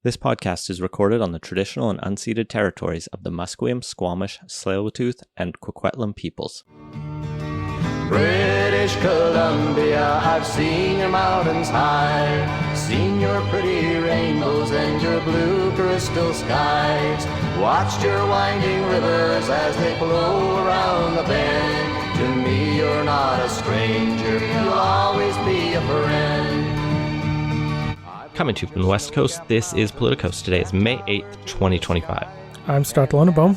This podcast is recorded on the traditional and unceded territories of the Musqueam, Squamish, Tsleil-Waututh, and Coquitlam peoples. British Columbia, I've seen your mountains high, seen your pretty rainbows and your blue crystal skies, watched your winding rivers as they flow around the bend. To me you're not a stranger, you'll always be a friend. Coming to you from the West Coast, this is Politicos. Today is May 8th, 2025. I'm Scott Loneboom.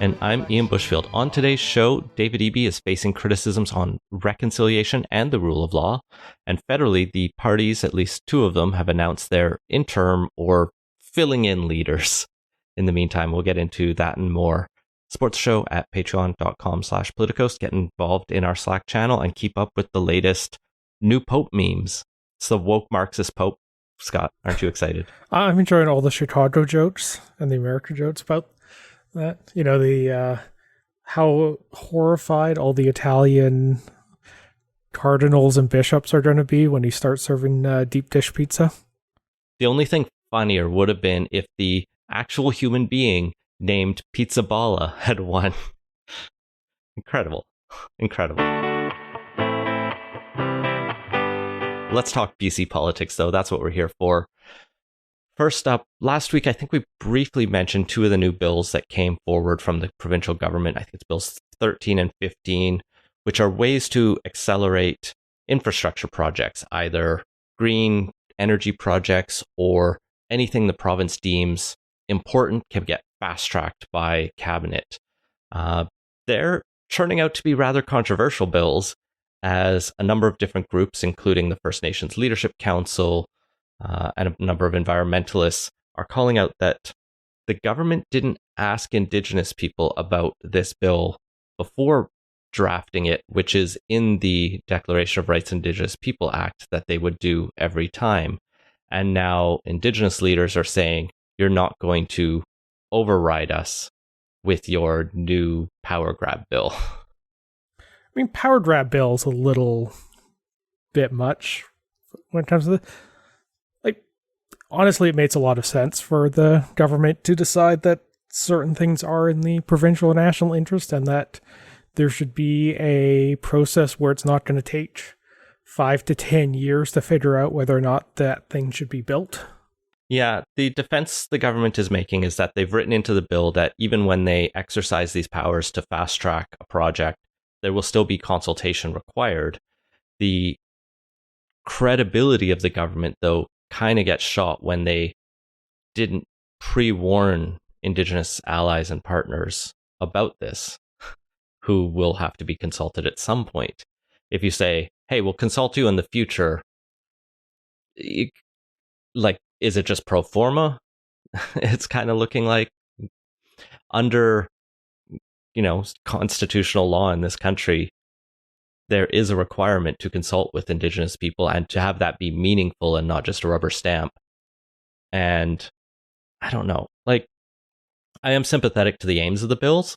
And I'm Ian Bushfield. On today's show, David Eby is facing criticisms on reconciliation and the rule of law. And federally, the parties, at least two of them, have announced their interim or filling in leaders. In the meantime, we'll get into that and more. Sports show at patreon.com/politicos. Get involved in our Slack channel and keep up with the latest new Pope memes. It's the woke Marxist Pope. Scott, aren't you excited? I'm enjoying all the Chicago jokes and the America jokes about that. You know, the how horrified all the Italian cardinals and bishops are going to be when he starts serving deep dish pizza. The only thing funnier would have been if the actual human being named Pizza Balla had won. Incredible. Let's talk BC politics, though. That's what we're here for. First up, last week, I think we briefly mentioned two of the new bills that came forward from the provincial government. I think it's Bills 13 and 15, which are ways to accelerate infrastructure projects, either green energy projects or anything the province deems important can get fast-tracked by cabinet. They're turning out to be rather controversial bills, as a number of different groups, including the First Nations Leadership Council and a number of environmentalists, are calling out that the government didn't ask Indigenous people about this bill before drafting it, which is in the Declaration of Rights Indigenous People Act that they would do every time. And now Indigenous leaders are saying, you're not going to override us with your new power grab bill. I mean, power grab bill's a little bit much when it comes to honestly, it makes a lot of sense for the government to decide that certain things are in the provincial and national interest and that there should be a process where it's not going to take 5 to 10 years to figure out whether or not that thing should be built. Yeah, the defense the government is making is that they've written into the bill that even when they exercise these powers to fast track a project, there will still be consultation required. The credibility of the government, though, kind of gets shot when they didn't pre-warn Indigenous allies and partners about this, who will have to be consulted at some point. If you say, hey, we'll consult you in the future, is it just pro forma? It's kind of looking like under constitutional law in this country, there is a requirement to consult with Indigenous people and to have that be meaningful and not just a rubber stamp. And I don't know, I am sympathetic to the aims of the bills,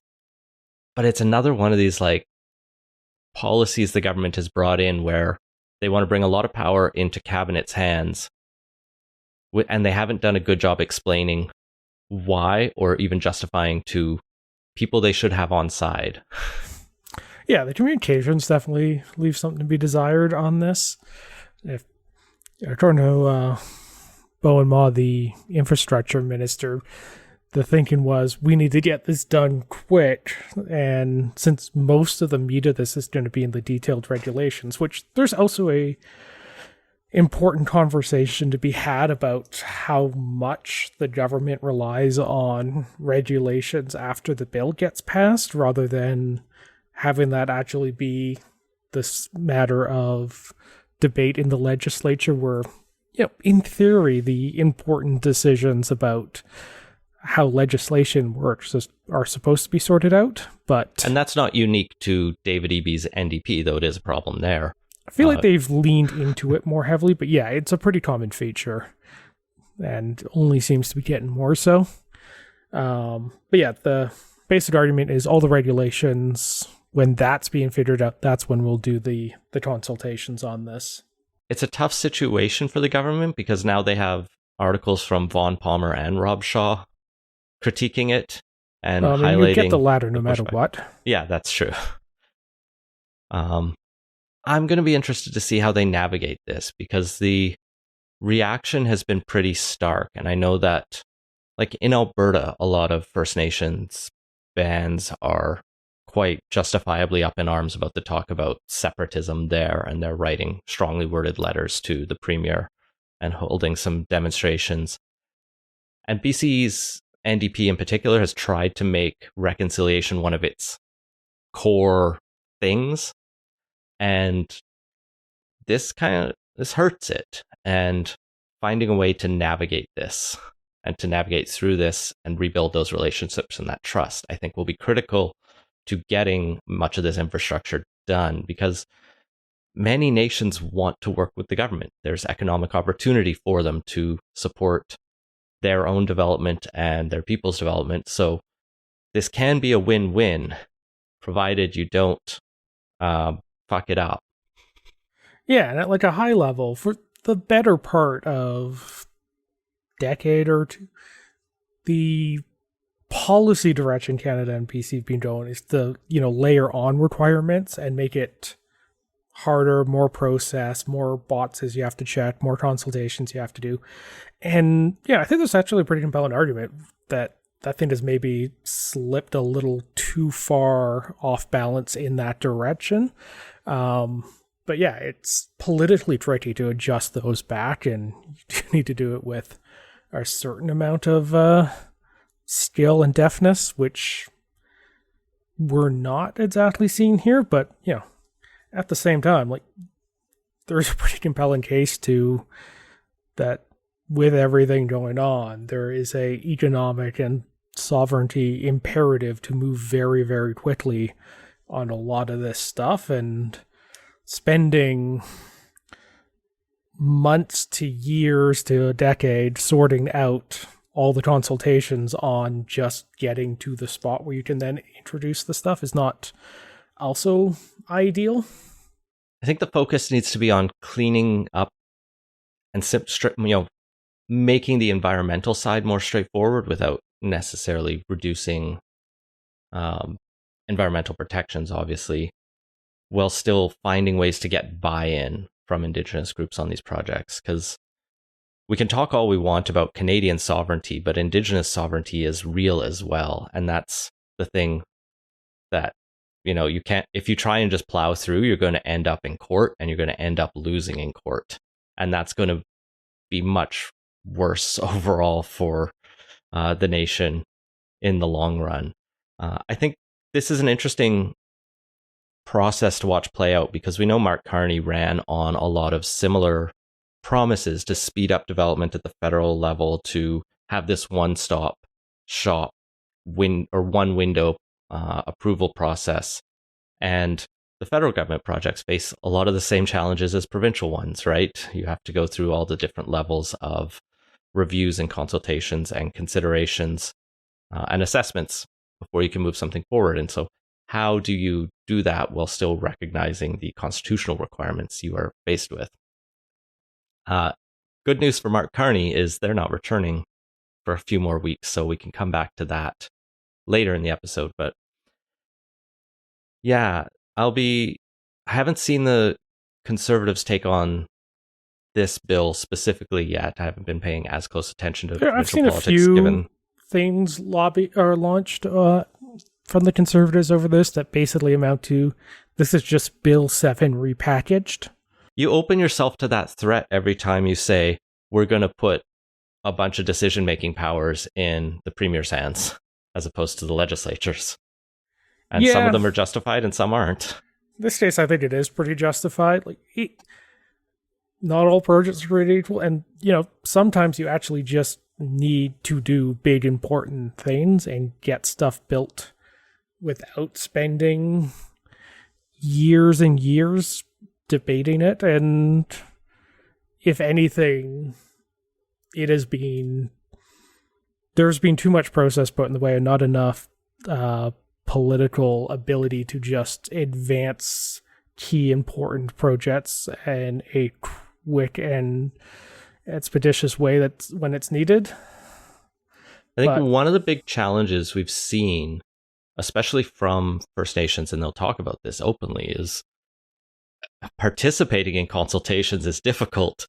but it's another one of these policies the government has brought in where they want to bring a lot of power into cabinet's hands, and they haven't done a good job explaining why or even justifying to people they should have on side. Yeah, the communications definitely leave something to be desired on this. According to Bowen Ma, the infrastructure minister, the thinking was we need to get this done quick. And since most of the meat of this is going to be in the detailed regulations, which there's also a important conversation to be had about how much the government relies on regulations after the bill gets passed rather than having that actually be this matter of debate in the legislature where, in theory, the important decisions about how legislation works are supposed to be sorted out. And that's not unique to David Eby's NDP, though it is a problem there. I feel like they've leaned into it more heavily, but yeah, it's a pretty common feature and only seems to be getting more so. But yeah, the basic argument is all the regulations, when that's being figured out, that's when we'll do the consultations on this. It's a tough situation for the government because now they have articles from Vaughn Palmer and Rob Shaw critiquing it and I mean, highlighting. You get the latter no matter pushback. what. Yeah, that's true. I'm going to be interested to see how they navigate this, because the reaction has been pretty stark. And I know that, like in Alberta, a lot of First Nations bands are quite justifiably up in arms about the talk about separatism there, and they're writing strongly worded letters to the Premier and holding some demonstrations. And BC's NDP in particular has tried to make reconciliation one of its core things, and this hurts it. And finding a way to navigate this and to navigate through this and rebuild those relationships and that trust, I think will be critical to getting much of this infrastructure done, because many nations want to work with the government. There's economic opportunity for them to support their own development and their people's development. So this can be a win-win, provided you don't fuck it up. Yeah, and at like a high level, for the better part of decade or two, the policy direction Canada and BC have been going is to, layer on requirements and make it harder, more process, more boxes you have to check, more consultations you have to do. And yeah, I think there's actually a pretty compelling argument that thing has maybe slipped a little too far off balance in that direction. But yeah, it's politically tricky to adjust those back, and you need to do it with a certain amount of skill and deftness, which we're not exactly seeing here. But, at the same time, like, there's a pretty compelling case to that with everything going on, there is a economic and sovereignty imperative to move very, very quickly on a lot of this stuff, and spending months to years to a decade sorting out all the consultations on just getting to the spot where you can then introduce the stuff is not also ideal. I think the focus needs to be on cleaning up and making the environmental side more straightforward without necessarily reducing environmental protections, obviously, while still finding ways to get buy-in from Indigenous groups on these projects. Because we can talk all we want about Canadian sovereignty, but Indigenous sovereignty is real as well. And that's the thing that, you can't, if you try and just plow through, you're going to end up in court, and you're going to end up losing in court. And that's going to be much worse overall for the nation in the long run. I think this is an interesting process to watch play out, because we know Mark Carney ran on a lot of similar promises to speed up development at the federal level, to have this one-stop shop one window approval process. And the federal government projects face a lot of the same challenges as provincial ones, right? You have to go through all the different levels of reviews and consultations and considerations and assessments before you can move something forward. And so how do you do that while still recognizing the constitutional requirements you are faced with? Good news for Mark Carney is they're not returning for a few more weeks, so we can come back to that later in the episode. But yeah, I haven't seen the Conservatives take on this bill specifically yet. I haven't been paying as close attention to I've seen politics, a few things launched from the Conservatives over this that basically amount to, this is just Bill 7 repackaged. You open yourself to that threat every time you say, we're going to put a bunch of decision-making powers in the Premier's hands, as opposed to the legislatures. And some of them are justified and some aren't. In this case, I think it is pretty justified. Not all projects are created equal, and sometimes you actually just need to do big important things and get stuff built without spending years and years debating it. And if anything, there's been too much process put in the way and not enough political ability to just advance key important projects in a quick and expeditious way that's when it's needed. I think But one of the big challenges we've seen, especially from First Nations, and they'll talk about this openly, is participating in consultations is difficult,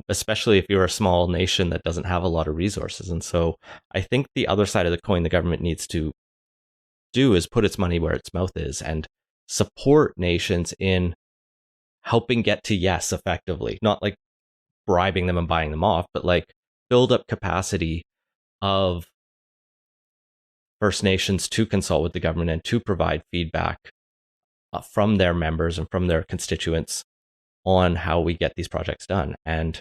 especially if you're a small nation that doesn't have a lot of resources. And so I think the other side of the coin the government needs to do is put its money where its mouth is and support nations in helping get to yes effectively, not like bribing them and buying them off, but like build up capacity of First Nations to consult with the government and to provide feedback from their members and from their constituents on how we get these projects done. And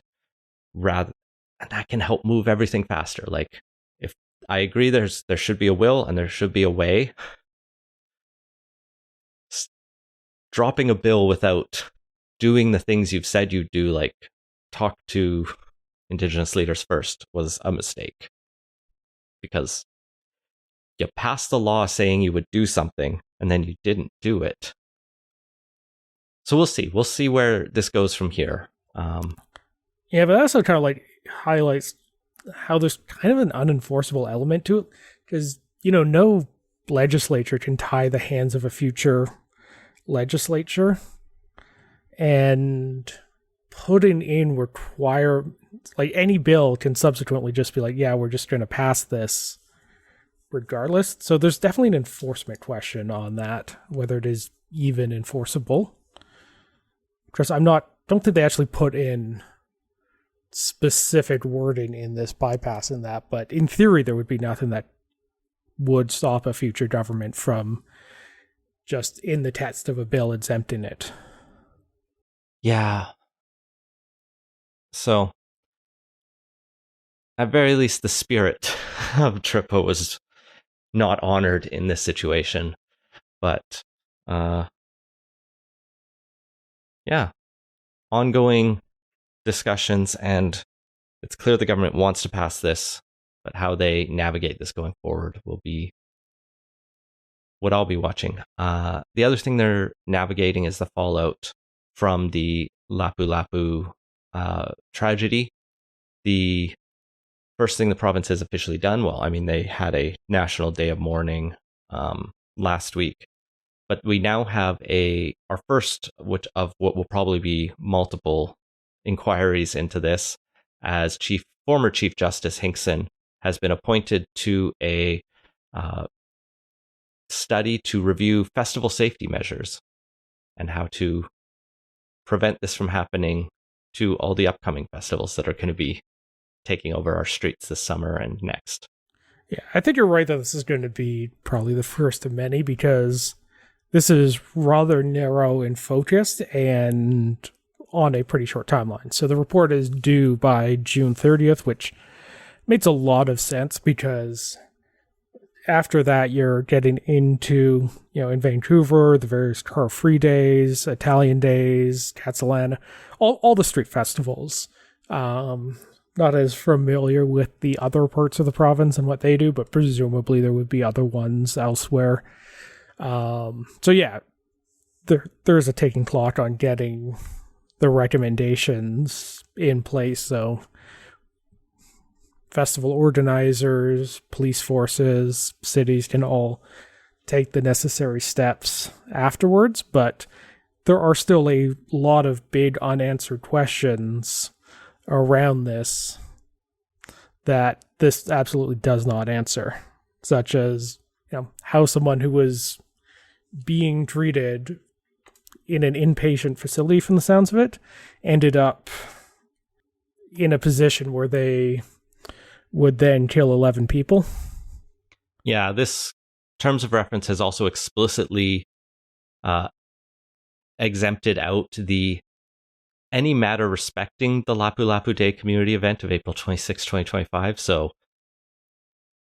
that can help move everything faster. Like, if I agree there should be a will and there should be a way, dropping a bill without doing the things you've said you'd do, like talk to Indigenous leaders first, was a mistake. Because you passed the law saying you would do something and then you didn't do it. So we'll see. We'll see where this goes from here. Yeah, but that also kind of like highlights how there's kind of an unenforceable element to it. Because, no legislature can tie the hands of a future legislature. And putting in like any bill can subsequently just be like, yeah, we're just going to pass this regardless. So there's definitely an enforcement question on that, whether it is even enforceable. Because don't think they actually put in specific wording in this bypassing that, but in theory there would be nothing that would stop a future government from just in the text of a bill exempting it. Yeah. So, at very least, the spirit of TRIPA was not honored in this situation. But, yeah, ongoing discussions, and it's clear the government wants to pass this, but how they navigate this going forward will be what I'll be watching. The other thing they're navigating is the fallout from the Lapu Lapu tragedy. The first thing the province has officially done, they had a national day of mourning last week, but we now have our first of what will probably be multiple inquiries into this, as former Chief Justice Hinkson has been appointed to a study to review festival safety measures and how to prevent this from happening to all the upcoming festivals that are going to be taking over our streets this summer and next. Yeah, I think you're right that this is going to be probably the first of many, because this is rather narrow and focused and on a pretty short timeline. So the report is due by June 30th, which makes a lot of sense, because after that you're getting into, in Vancouver, the various car-free days, Italian days, Catalana, all the street festivals. Not as familiar with the other parts of the province and what they do, but presumably there would be other ones elsewhere. So yeah, there's a ticking clock on getting the recommendations in place. So festival organizers, police forces, cities can all take the necessary steps afterwards, but there are still a lot of big unanswered questions around this that this absolutely does not answer, such as how someone who was being treated in an inpatient facility, from the sounds of it, ended up in a position where they would then kill 11 people. Yeah, this terms of reference has also explicitly exempted out any matter respecting the Lapu Lapu Day community event of April 26, 2025. So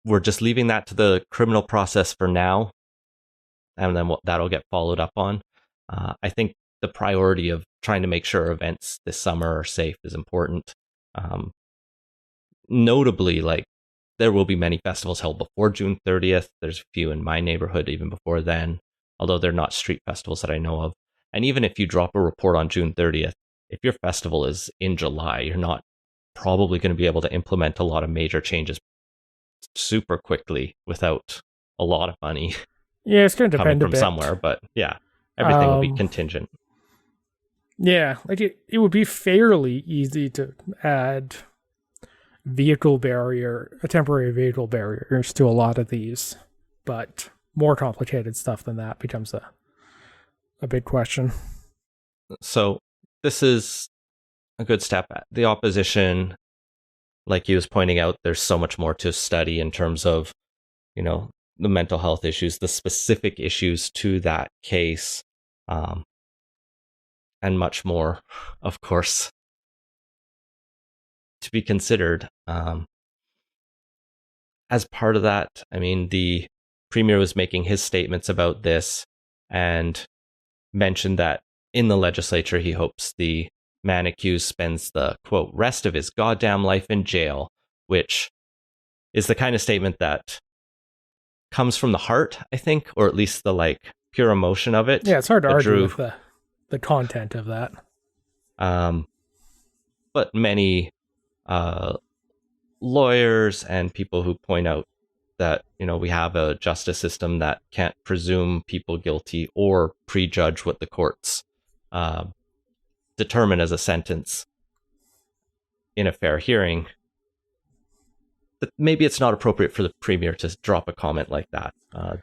we're just leaving that to the criminal process for now, and then that'll get followed up on. I think the priority of trying to make sure events this summer are safe is important. Notably, there will be many festivals held before June 30th. There's a few in my neighborhood even before then, although they're not street festivals that I know of. And even if you drop a report on June 30th, if your festival is in July, you're not probably going to be able to implement a lot of major changes super quickly without a lot of money. Yeah, it's going to coming depend a from bit. somewhere, but yeah, everything will be contingent. Yeah, like it would be fairly easy to add temporary vehicle barriers to a lot of these, but more complicated stuff than that becomes a big question. So this is a good step. The opposition, like he was pointing out, there's so much more to study in terms of, the mental health issues, the specific issues to that case, and much more, of course, to be considered. As part of that, the premier was making his statements about this and mentioned that in the legislature, he hopes the man accused spends the, quote, rest of his goddamn life in jail, which is the kind of statement that comes from the heart, I think, or at least the pure emotion of it. Yeah, it's hard to argue with the content of that. But many lawyers and people who point out that, we have a justice system that can't presume people guilty or prejudge what the courts determine as a sentence in a fair hearing, that maybe it's not appropriate for the premier to drop a comment like that.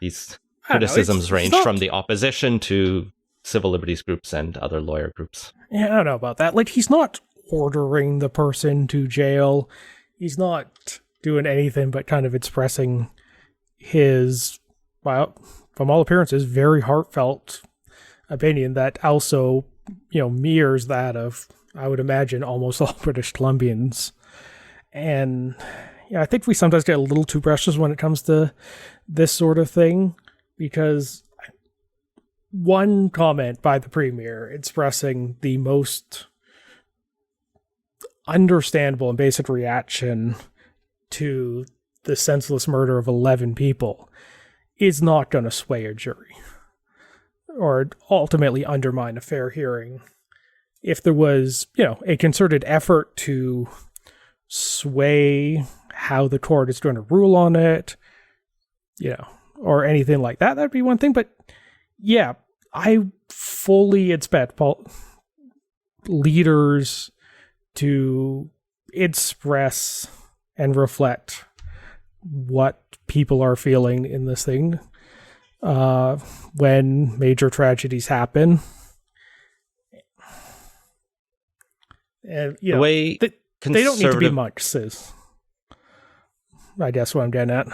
These criticisms range from the opposition to civil liberties groups and other lawyer groups. Yeah, I don't know about that. He's not ordering the person to jail. He's not doing anything but kind of expressing his, well, from all appearances, very heartfelt opinion that also, mirrors that of, I would imagine, almost all British Columbians. And I think we sometimes get a little too precious when it comes to this sort of thing, because one comment by the premier expressing the most understandable and basic reaction to the senseless murder of 11 people is not going to sway a jury or ultimately undermine a fair hearing. If there was, a concerted effort to sway how the court is going to rule on it, or anything like that, that'd be one thing. But yeah, I fully expect leaders to express and reflect what people are feeling in this thing when major tragedies happen. And the way they don't need to be monks, is I guess what I'm getting at.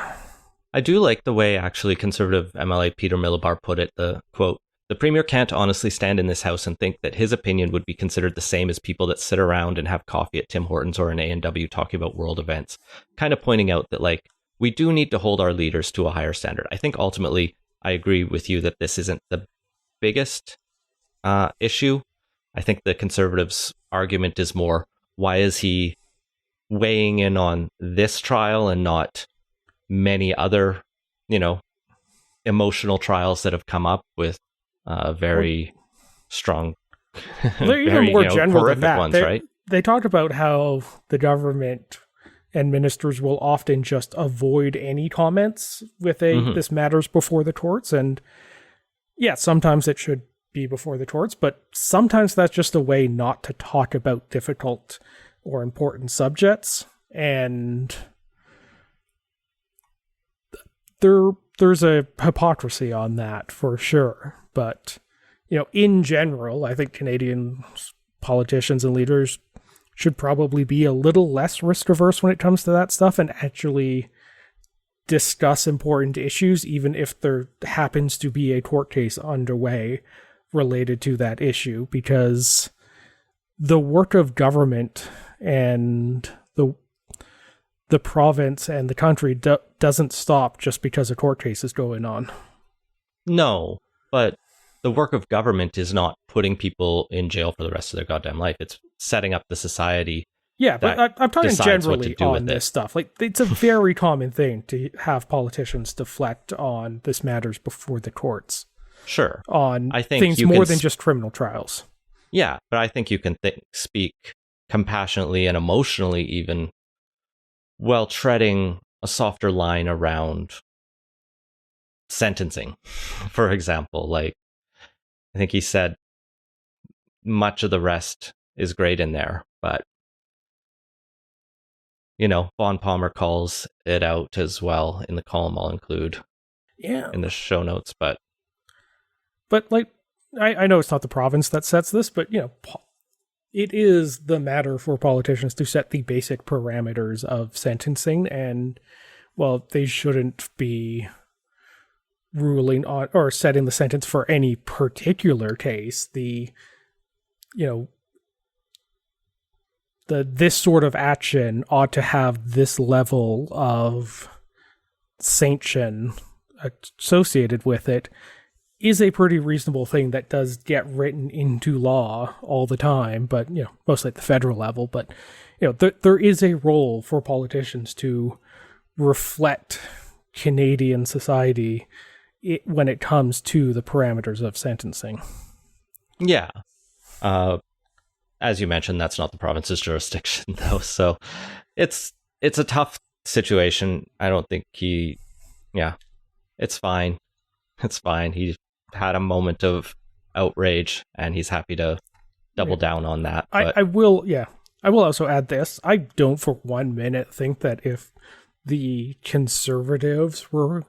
I do like the way actually conservative MLA Peter Millibar put it, the quote, "The premier can't honestly stand in this house and think that his opinion would be considered the same as people that sit around and have coffee at Tim Hortons or an A&W talking about world events." Kind of pointing out that we do need to hold our leaders to a higher standard. I think ultimately I agree with you that this isn't the biggest issue. I think the conservatives' argument is more, why is he weighing in on this trial and not many other, emotional trials that have come up with very strong, they're even more general horrific than that. ones, right? They talk about how the government and ministers will often just avoid any comments with this matters before the courts. And yeah, sometimes it should be before the courts, but sometimes that's just a way not to talk about difficult or important subjects. And there's a hypocrisy on that for sure. But, in general, I think Canadian politicians and leaders should probably be a little less risk averse when it comes to that stuff and actually discuss important issues, even if there happens to be a court case underway related to that issue, because the work of government and the province and the country doesn't stop just because a court case is going on. No, but the work of government is not putting people in jail for the rest of their goddamn life. It's setting up the society. Yeah, but I'm talking generally on this stuff. It's a very common thing to have politicians deflect on this matters before the courts. Sure. On things more than just criminal trials. Yeah, but I think you can speak compassionately and emotionally even, while treading a softer line around sentencing, for example. Like, I think he said much of the rest is great in there, but Vaughn Palmer calls it out as well in the column I'll include in the show notes. But like, I know it's not the province that sets this, but it is the matter for politicians to set the basic parameters of sentencing, and they shouldn't be ruling on or setting the sentence for any particular case. This sort of action ought to have this level of sanction associated with it is a pretty reasonable thing that does get written into law all the time, but mostly at the federal level. But there is a role for politicians to reflect Canadian society when it comes to the parameters of sentencing. Yeah. As you mentioned, that's not the province's jurisdiction, though. So it's a tough situation. I don't think it's fine. It's fine. He had a moment of outrage, and he's happy to double down on that. But I will also add this. I don't for 1 minute think that if the Conservatives were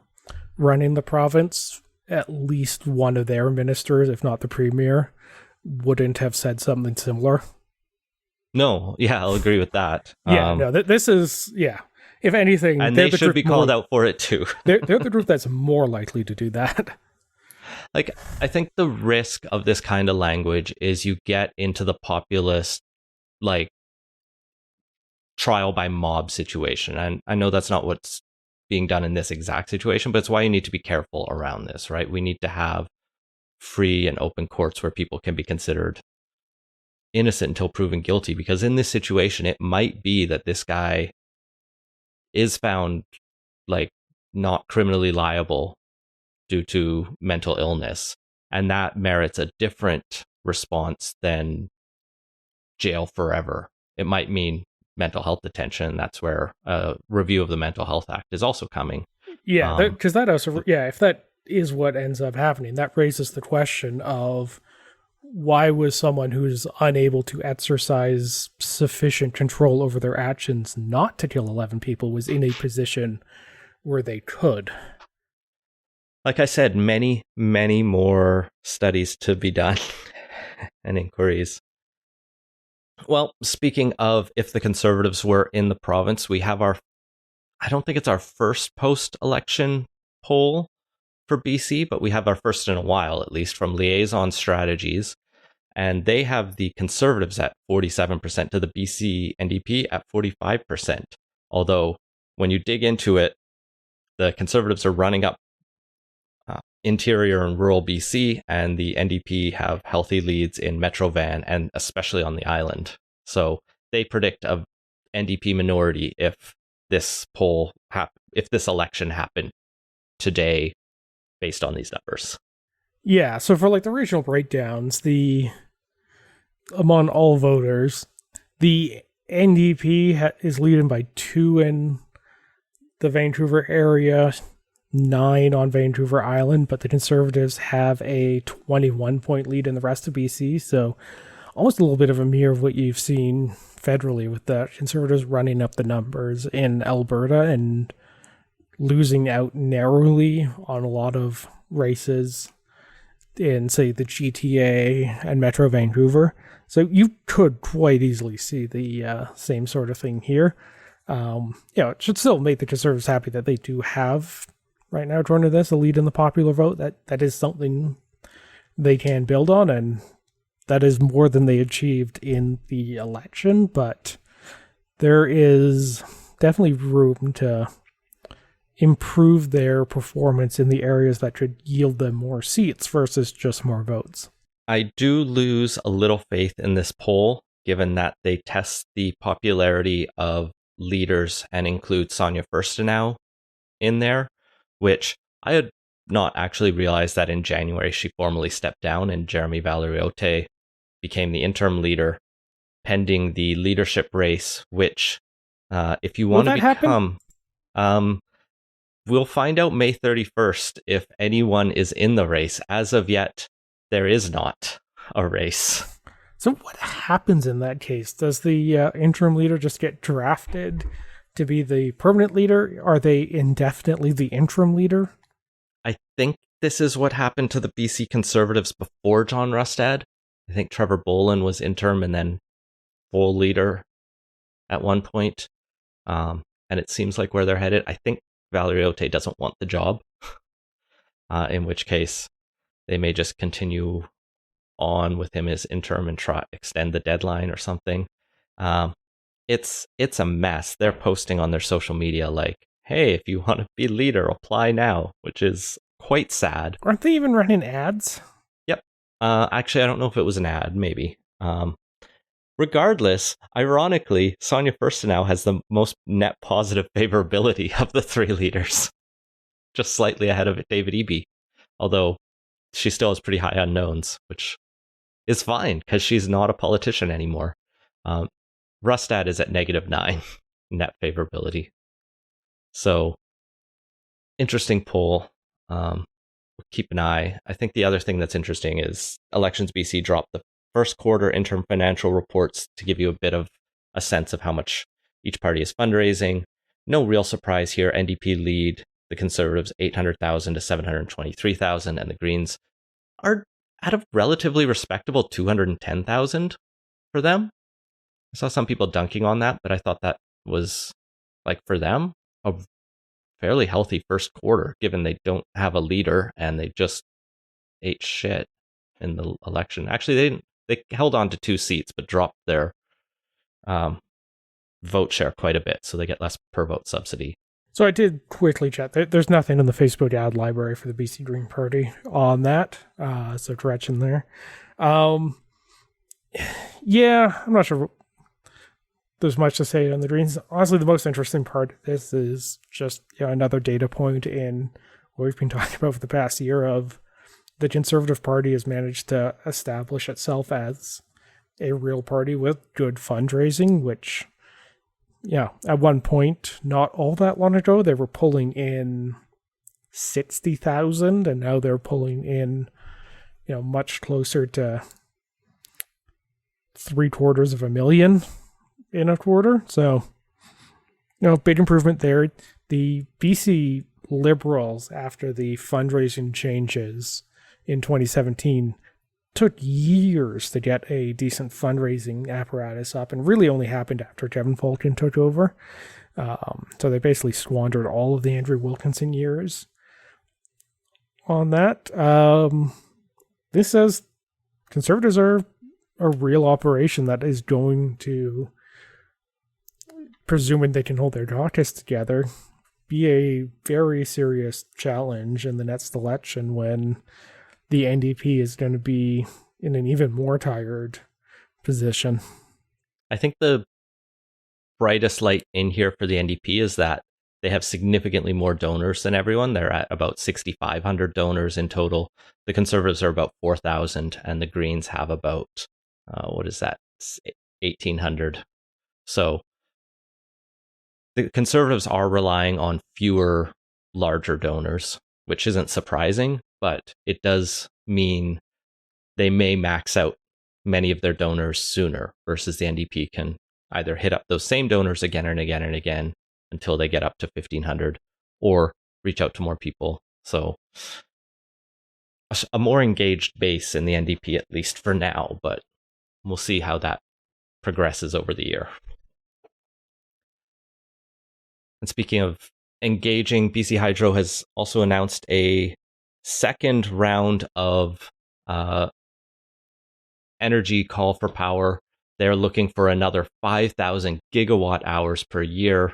running the province, at least one of their ministers, if not the premier, wouldn't have said something similar. No, I'll agree with that. This is, if anything, and they should be called out for it too. they're the group that's more likely to do that. Like, I think the risk of this kind of language is you get into the populist, like, trial by mob situation. And I know that's not what's being done in this exact situation, but it's why you need to be careful around this, right? We need to have free and open courts where people can be considered innocent until proven guilty, because in this situation, it might be that this guy is found like not criminally liable due to mental illness, and that merits a different response than jail forever. It might mean mental health detention. That's where a review of the Mental Health Act is also coming. Because that also, if that is what ends up happening, that raises the question of why was someone who's unable to exercise sufficient control over their actions not to kill 11 people was in a position where they could. Like I said, many, many more studies to be done and inquiries. Well, speaking of if the Conservatives were in the province, we have I don't think it's our first post-election poll for BC, but we have our first in a while, at least, from Liaison Strategies. And they have the Conservatives at 47% to the BC NDP at 45%. Although, when you dig into it, the Conservatives are running up interior and rural BC, and the NDP have healthy leads in Metro Van and especially on the island. So they predict a NDP minority if this if this election happened today based on these numbers. Yeah, so for like the regional breakdowns, among all voters, the NDP is leading by 2 in the Vancouver area, 9 on Vancouver Island, but the Conservatives have a 21-point lead in the rest of BC, so almost a little bit of a mirror of what you've seen federally, with the Conservatives running up the numbers in Alberta and losing out narrowly on a lot of races in, say, the GTA and Metro Vancouver. So you could quite easily see the same sort of thing here. It should still make the Conservatives happy that they do have, right now, according to this, a lead in the popular vote. That is something they can build on, and that is more than they achieved in the election, but there is definitely room to improve their performance in the areas that could yield them more seats versus just more votes. I do lose a little faith in this poll, given that they test the popularity of leaders and include Sonia Furstenau in there, which I had not actually realized that in January she formally stepped down and Jeremy Valeriote became the interim leader. pending the leadership race, which, if you Will want to that become, we'll find out May 31st if anyone is in the race. As of yet, there is not a race. So what happens in that case? Does the interim leader just get drafted to be the permanent leader? Are they indefinitely the interim leader? I think this is what happened to the BC Conservatives before John Rustad. I think Trevor Bolin was interim and then full leader at one point. And it seems like where they're headed. I think Valerie Ote doesn't want the job, in which case they may just continue on with him as interim and try extend the deadline or something. It's a mess. They're posting on their social media like, hey, if you want to be leader, apply now, which is quite sad. Aren't they even running ads? Yep. Actually, I don't know if it was an ad, maybe. Regardless, ironically, Sonia Furstenau has the most net positive favorability of the three leaders, just slightly ahead of David Eby, although she still has pretty high unknowns, which is fine because she's not a politician anymore. Rustad is at -9 net favorability. So, interesting poll. We'll keep an eye. I think the other thing that's interesting is Elections BC dropped the first quarter interim financial reports to give you a bit of a sense of how much each party is fundraising. No real surprise here. NDP lead the Conservatives 800,000 to 723,000, and the Greens are at a relatively respectable 210,000 for them. I saw some people dunking on that, but I thought that was, like, for them, a fairly healthy first quarter, given they don't have a leader and they just ate shit in the election. Actually, they held on to 2 seats, but dropped their vote share quite a bit, so they get less per vote subsidy. So I did quickly check. There's nothing in the Facebook ad library for the BC Green Party on that. So direction there. Yeah, I'm not sure there's much to say on the Greens. Honestly, the most interesting part of this is just another data point in what we've been talking about for the past year of the Conservative Party has managed to establish itself as a real party with good fundraising, which, at one point, not all that long ago, they were pulling in 60,000, and now they're pulling in, much closer to $750,000 in a quarter. So, big improvement there. The BC Liberals, after the fundraising changes in 2017, took years to get a decent fundraising apparatus up, and really only happened after Kevin Falcon took over. So they basically squandered all of the Andrew Wilkinson years on that. This says Conservatives are a real operation that is going to, presuming they can hold their caucus together, be a very serious challenge in the next election when the NDP is going to be in an even more tired position. I think the brightest light in here for the NDP is that they have significantly more donors than everyone. They're at about 6,500 donors in total. The Conservatives are about 4,000, and the Greens have about, 1,800. So the Conservatives are relying on fewer, larger donors, which isn't surprising, but it does mean they may max out many of their donors sooner versus the NDP can either hit up those same donors again and again and again until they get up to 1,500 or reach out to more people. So a more engaged base in the NDP, at least for now, but we'll see how that progresses over the year. And speaking of engaging, BC Hydro has also announced a second round of energy call for power. They're looking for another 5,000 gigawatt hours per year.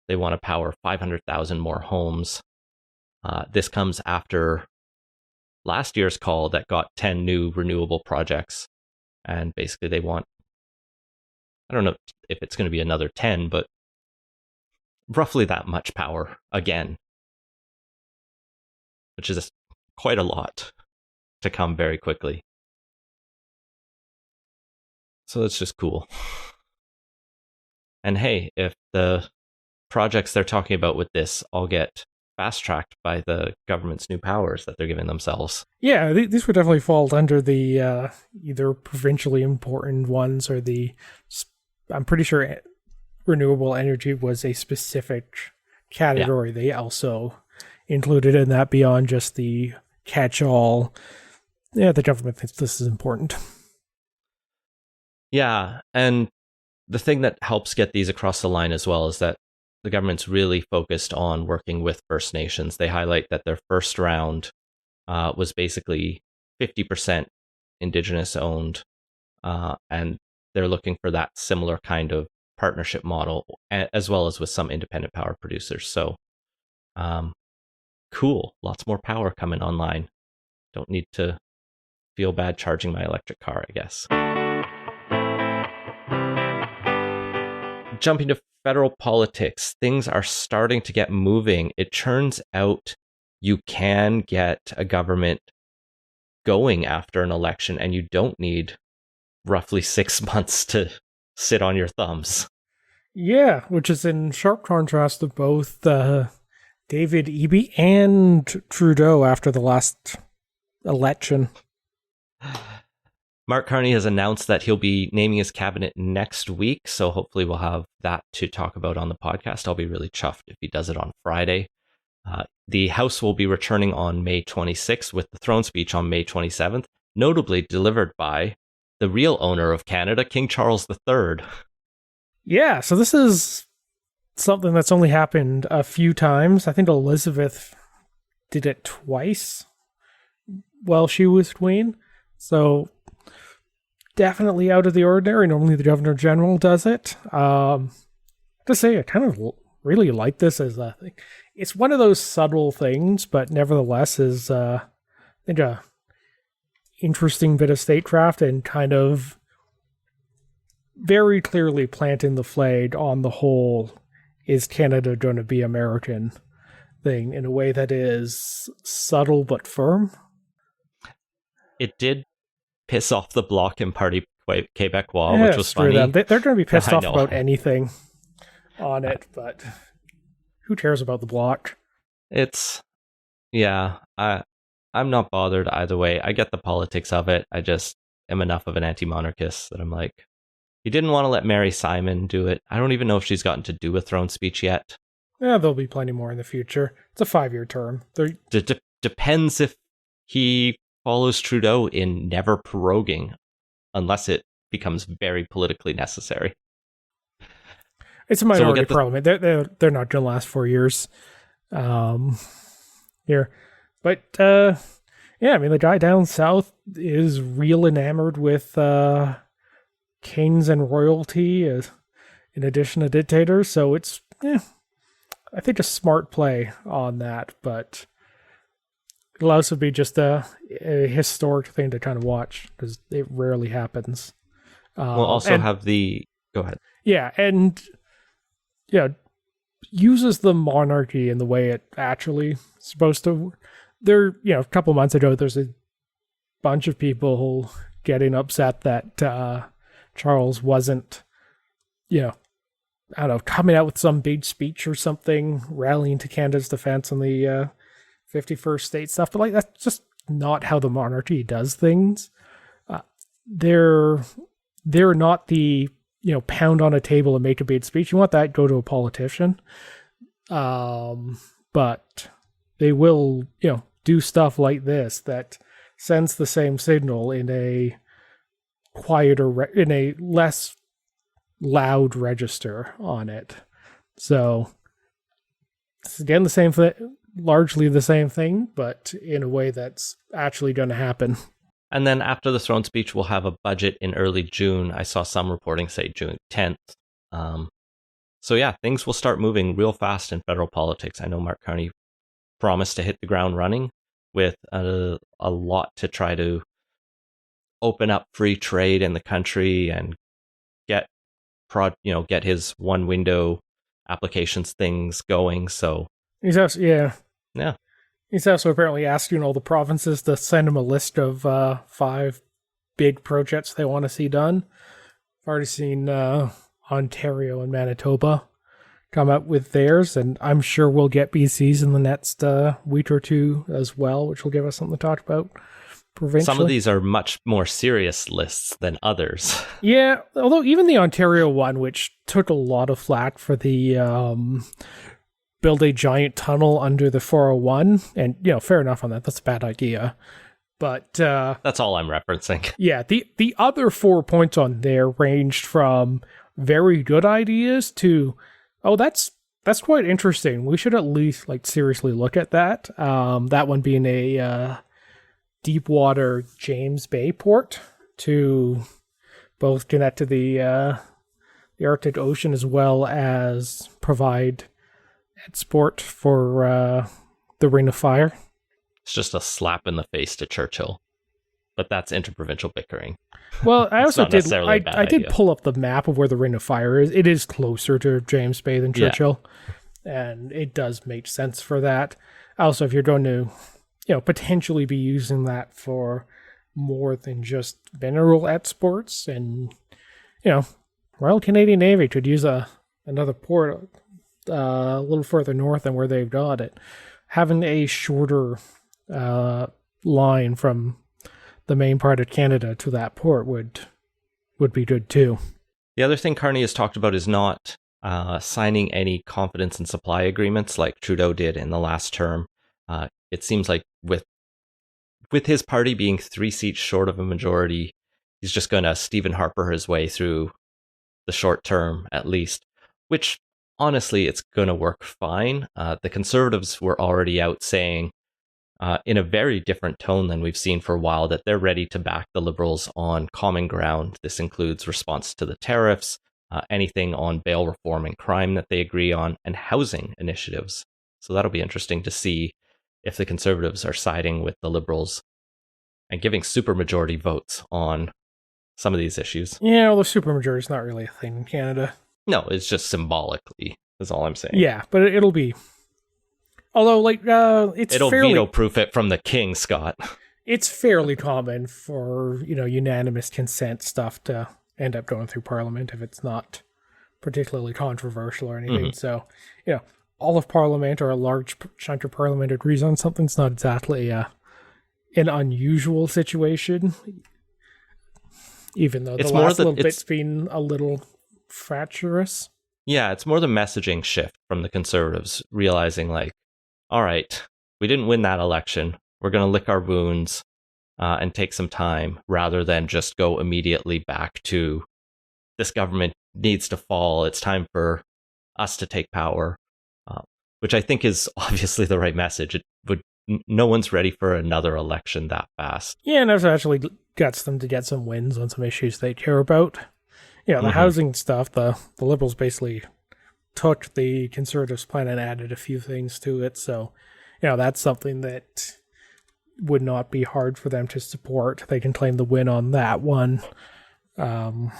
They want to power 500,000 more homes. This comes after last year's call that got 10 new renewable projects. And basically they want, I don't know if it's going to be another 10, but roughly that much power again, which is quite a lot to come very quickly. So it's just cool. And hey, if the projects they're talking about with this all get fast-tracked by the government's new powers that they're giving themselves. Yeah, these would definitely fall under the either provincially important ones or I'm pretty sure renewable energy was a specific category. Yeah. They also included in that beyond just the catch-all. Yeah, the government thinks this is important. Yeah, and the thing that helps get these across the line as well is that the government's really focused on working with First Nations. They highlight that their first round was basically 50% Indigenous owned, and they're looking for that similar kind of partnership model, as well as with some independent power producers. So, cool. Lots more power coming online. Don't need to feel bad charging my electric car, I guess. Jumping to federal politics, things are starting to get moving. It turns out you can get a government going after an election, and you don't need roughly 6 months to sit on your thumbs. Yeah, which is in sharp contrast to both David Eby and Trudeau after the last election. Mark Carney has announced that he'll be naming his cabinet next week, so hopefully we'll have that to talk about on the podcast. I'll be really chuffed if he does it on Friday. The House will be returning on May 26th with the throne speech on May 27th, notably delivered by the real owner of Canada, King Charles III. Yeah, so this is something that's only happened a few times. I think Elizabeth did it twice while she was queen. So definitely out of the ordinary. Normally the Governor General does it. To say I kind of really like this as a thing. It's one of those subtle things, but nevertheless is I think a interesting bit of statecraft and kind of very clearly planting the flag on the whole, is Canada going to be American thing in a way that is subtle but firm. It did piss off the Bloc and Parti Québécois, which was funny. They're going to be pissed off about anything on it, but who cares about the Bloc? I'm not bothered either way. I get the politics of it. I just am enough of an anti-monarchist that I'm like, you didn't want to let Mary Simon do it. I don't even know if she's gotten to do a throne speech yet. Yeah, there'll be plenty more in the future. It's a 5-year term. Depends if he follows Trudeau in never proroguing, unless it becomes very politically necessary. It's a minority parliament. They're not going to last 4 years here. But, yeah, I mean, the guy down south is real enamored with kings and royalty in addition to dictators. So it's, I think a smart play on that. But it'll also be just a historic thing to kind of watch because it rarely happens. We'll also have the... Go ahead. Yeah, and... yeah, uses the monarchy in the way it actually is supposed to. There, a couple months ago, there's a bunch of people getting upset that Charles wasn't, I don't know, coming out with some big speech or something, rallying to Canada's defense in the 51st state stuff. But like, that's just not how the monarchy does things. They're not the pound on a table and make a big speech. You want that, go to a politician. But they will, do stuff like this that sends the same signal in a quieter, in a less loud register on it. So it's again the same thing, largely the same thing, but in a way that's actually going to happen. And then after the throne speech, we'll have a budget in early June. I saw some reporting say June 10th. So yeah, things will start moving real fast in federal politics. I know Mark Carney promised to hit the ground running with a lot to try to open up free trade in the country and get his one window applications things going. So he's also, yeah. He's also apparently asking all the provinces to send him a list of 5 big projects they want to see done, I've already seen Ontario and Manitoba come up with theirs, and I'm sure we'll get BC's in the next week or two as well, which will give us something to talk about provincially. Some of these are much more serious lists than others. Yeah, although even the Ontario one, which took a lot of flack for the build a giant tunnel under the 401, and fair enough on that. That's a bad idea. But that's all I'm referencing. Yeah, the other 4 points on there ranged from very good ideas to, oh, that's quite interesting. We should at least seriously look at that. That one being a deepwater James Bay port to both connect to the Arctic Ocean as well as provide export for the Ring of Fire. It's just a slap in the face to Churchill, but that's interprovincial bickering. Well, I also did. I did idea. pull up the map of where the Ring of Fire is. It is closer to James Bay than Churchill, and it does make sense for that. Also, if you're going to, potentially be using that for more than just mineral exports, and Royal Canadian Navy could use another port a little further north than where they've got it. Having a shorter line from the main part of Canada to that port would be good too. The other thing Carney has talked about is not signing any confidence and supply agreements like Trudeau did in the last term. It seems like with his party being 3 seats short of a majority, he's just going to Stephen Harper his way through the short term at least, which honestly, it's going to work fine. The Conservatives were already out saying, in a very different tone than we've seen for a while, that they're ready to back the Liberals on common ground. This includes response to the tariffs, anything on bail reform and crime that they agree on, and housing initiatives. So that'll be interesting to see if the Conservatives are siding with the Liberals and giving supermajority votes on some of these issues. Yeah, well, the supermajority is not really a thing in Canada. No, it's just symbolically, is all I'm saying. Yeah, but it'll be... Although, it'll veto-proof it from the king, Scott. It's fairly common for, unanimous consent stuff to end up going through Parliament if it's not particularly controversial or anything. Mm-hmm. So, all of Parliament or a large chunk of Parliament agrees on something. It's not exactly an unusual situation, even though the last little bit's been a little fractious. Yeah, it's more the messaging shift from the Conservatives, realizing all right, we didn't win that election. We're going to lick our wounds and take some time rather than just go immediately back to this government needs to fall. It's time for us to take power, which I think is obviously the right message. No one's ready for another election that fast. Yeah, and it actually gets them to get some wins on some issues they care about. The housing stuff, the Liberals basically took the Conservatives' plan and added a few things to it. So, that's something that would not be hard for them to support. They can claim the win on that one. I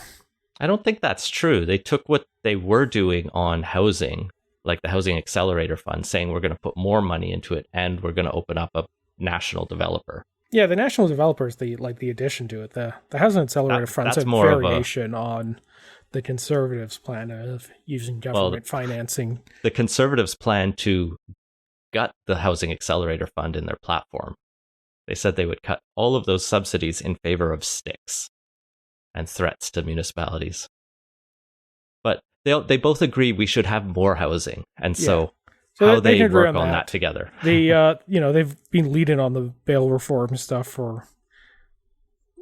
don't think that's true. They took what they were doing on housing, like the Housing Accelerator Fund, saying we're going to put more money into it and we're going to open up a national developer. Yeah, the national developer is the addition to it. The Housing Accelerator Fund is a variation on the Conservatives' plan of using government financing. The Conservatives plan to gut the Housing Accelerator Fund in their platform. They said they would cut all of those subsidies in favor of sticks and threats to municipalities. But they both agree we should have more housing, and so how they work on that together. They've been leading on the bail reform stuff for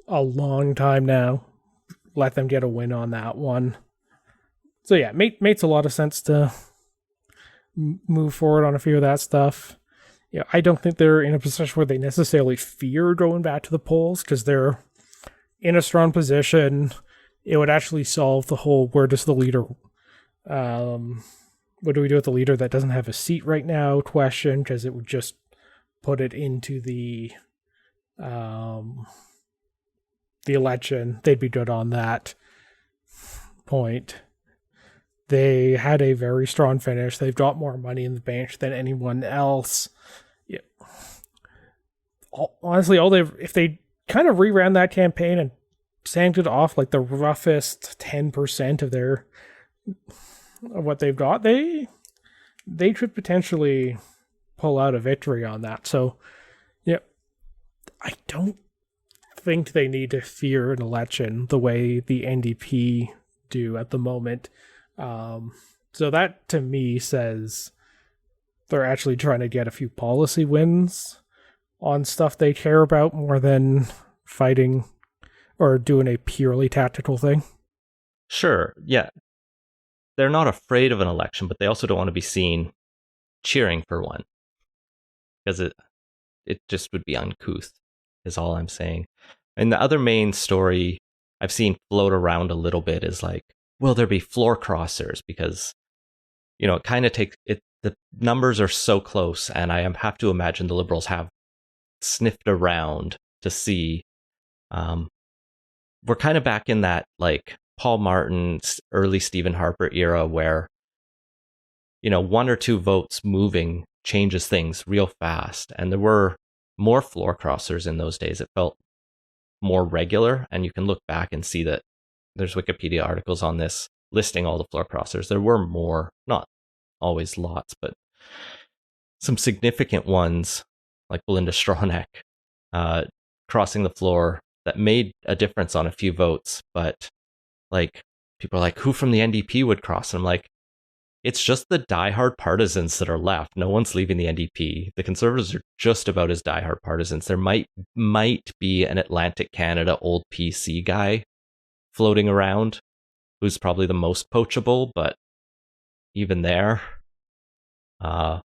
a long time now. Let them get a win on that one. So yeah, makes a lot of sense to move forward on a few of that stuff. I don't think they're in a position where they necessarily fear going back to the polls because they're in a strong position. It would actually solve the whole where does the leader, what do we do with the leader that doesn't have a seat right now question, because it would just put it into the election. They'd be good on that point. They had a very strong finish. They've got more money in the bank than anyone else. Yeah. Honestly, if they kind of reran that campaign and sanded off like the roughest 10% of what they've got, they could potentially pull out a victory on that. So, yeah, I don't think they need to fear an election the way the NDP do at the moment. So that to me says they're actually trying to get a few policy wins on stuff they care about more than fighting or doing a purely tactical thing. Sure, yeah. They're not afraid of an election, but they also don't want to be seen cheering for one. Because it just would be uncouth, is all I'm saying. And the other main story I've seen float around a little bit is like, will there be floor crossers? Because, it kind of takes it. The numbers are so close, and I have to imagine the Liberals have sniffed around to see. We're kind of back in that like Paul Martin's early Stephen Harper era where, one or two votes moving changes things real fast. And there were more floor crossers in those days. It felt more regular, and you can look back and see that there's Wikipedia articles on this listing all the floor crossers. There were more, not always lots, but some significant ones like Belinda Stronach crossing the floor that made a difference on a few votes. But like, people are like, who from the NDP would cross? And I'm like, it's just the diehard partisans that are left. No one's leaving the NDP. The Conservatives are just about as diehard partisans. There might be an Atlantic Canada old PC guy floating around who's probably the most poachable, but even there, the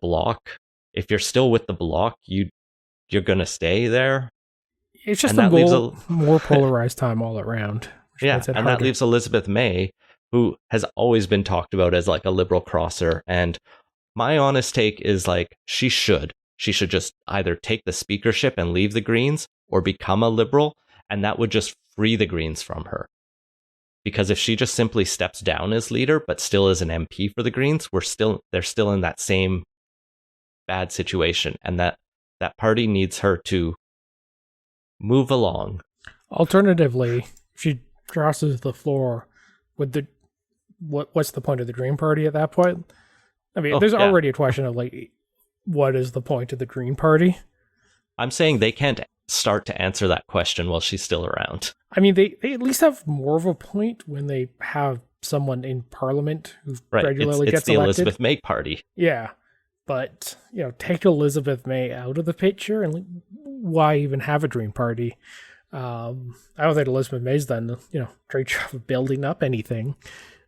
Bloc, if you're still with the Bloc, you're gonna stay there. It's just a more polarized time all around. Yeah, and that leaves Elizabeth May, who has always been talked about as like a liberal crosser. And my honest take is like, she should just either take the speakership and leave the Greens or become a liberal. And that would just free the Greens from her. Because if she just simply steps down as leader, but still is an MP for the Greens, they're still in that same bad situation. And that party needs her to move along. Alternatively, if she crosses the floor, what's the point of the Green Party at that point? I mean, there's already a question of like, what is the point of the Green Party? I'm saying they can't start to answer that question while she's still around. I mean, they at least have more of a point when they have someone in Parliament who regularly gets the elected. Elizabeth May party. Yeah, but take Elizabeth May out of the picture, and why even have a Green Party? I don't think Elizabeth May's done great job of building up anything.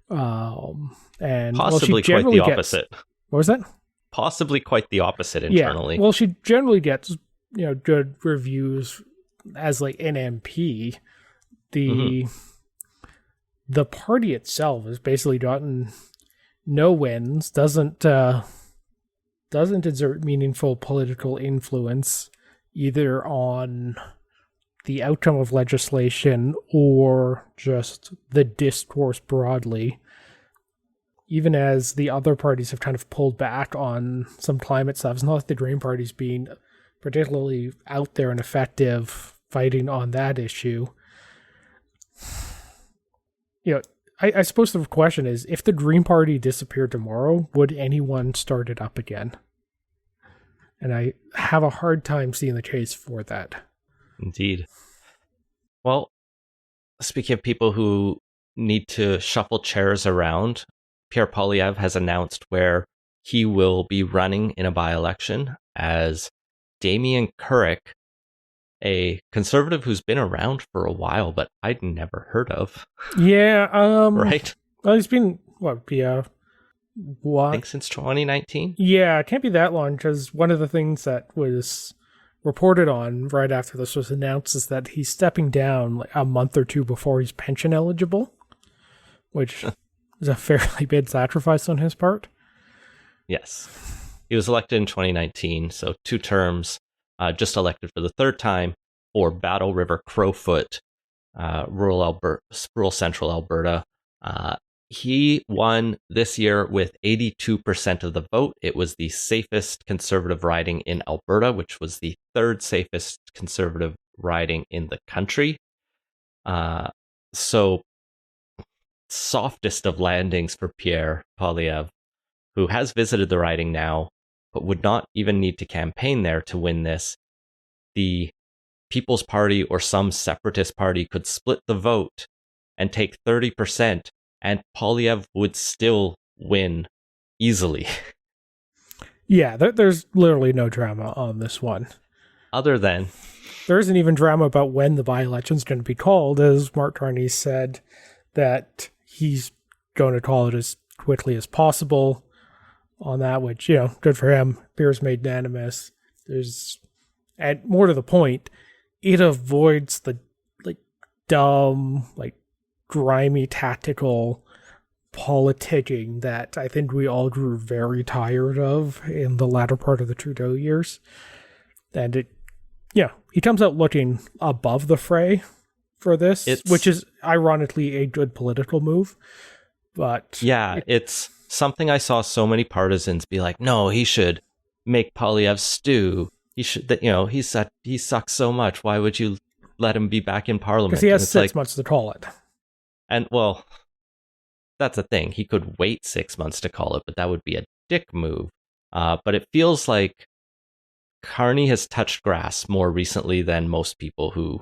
And possibly quite the opposite. What was that? Possibly quite the opposite internally. Yeah. Well, she generally gets good reviews as like an MP. The party itself has basically gotten no wins, doesn't exert meaningful political influence either on the outcome of legislation or just the discourse broadly, even as the other parties have kind of pulled back on some climate stuff. It's not like the Green Party's being particularly out there and effective fighting on that issue. I suppose the question is, if the Green Party disappeared tomorrow, would anyone start it up again? And I have a hard time seeing the case for that. Indeed. Well, speaking of people who need to shuffle chairs around, Pierre Poilievre has announced where he will be running in a by-election as Damien Carrick, a conservative who's been around for a while, but I'd never heard of. Yeah. Right? Well, he's been, what? I think since 2019? Yeah, it can't be that long, because one of the things that was reported on right after this was announced is that he's stepping down like a month or two before he's pension eligible, which is a fairly big sacrifice on his part. Yes. He was elected in 2019, so 2 terms, just elected for the 3rd time for Battle River Crowfoot, rural central Alberta. He won this year with 82% of the vote. It was the safest conservative riding in Alberta, which was the 3rd safest conservative riding in the country. So softest of landings for Pierre Poilievre, who has visited the riding now, but would not even need to campaign there to win this. The People's Party or some separatist party could split the vote and take 30%, and Poilievre would still win easily. Yeah, there's literally no drama on this one. Other than... There isn't even drama about when the by-election's going to be called, as Mark Carney said that he's going to call it as quickly as possible on that, which, good for him. Pierre's made unanimous. And more to the point, it avoids the dumb, grimy tactical politicking that I think we all grew very tired of in the latter part of the Trudeau years. And he comes out looking above the fray for this, which is ironically a good political move. But yeah, it's something I saw so many partisans be like, no, he should make Poilievre stew. He should, he sucks so much. Why would you let him be back in Parliament? Because he has 6 months to call it. And, well, that's the thing. He could wait 6 months to call it, but that would be a dick move. But it feels like Carney has touched grass more recently than most people who